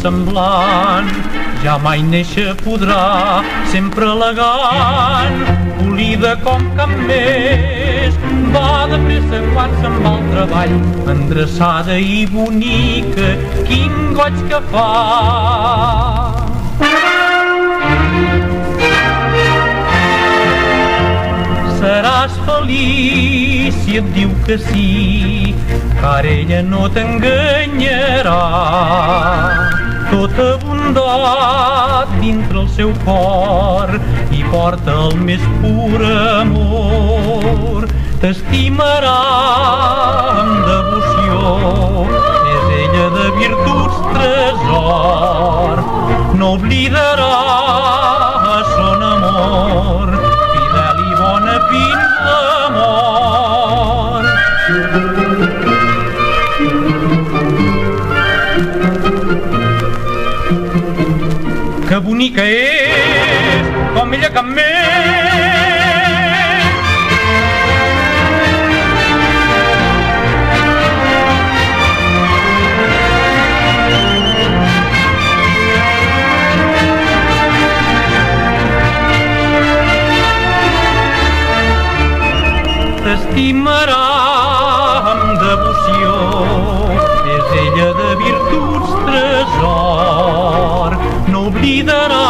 semblant, ja mai néixer podrà, sempre elegant, polida com cap més, va de pressa quan se'n va al treball, endreçada i bonica, quin goig que fa. Seràs feliç si et diu que sí, car ella no t'enganyarà. Tota bondat dintre el seu cor i porta el més pur amor. T'estimarà amb devoció, és ella de virtuts tresor. No oblidarà son amor, fidel i bona fins la mort. Que bonica és, com ella cap més. T'estimarà amb devoció, és ella de virtuts tresor. No oblidarà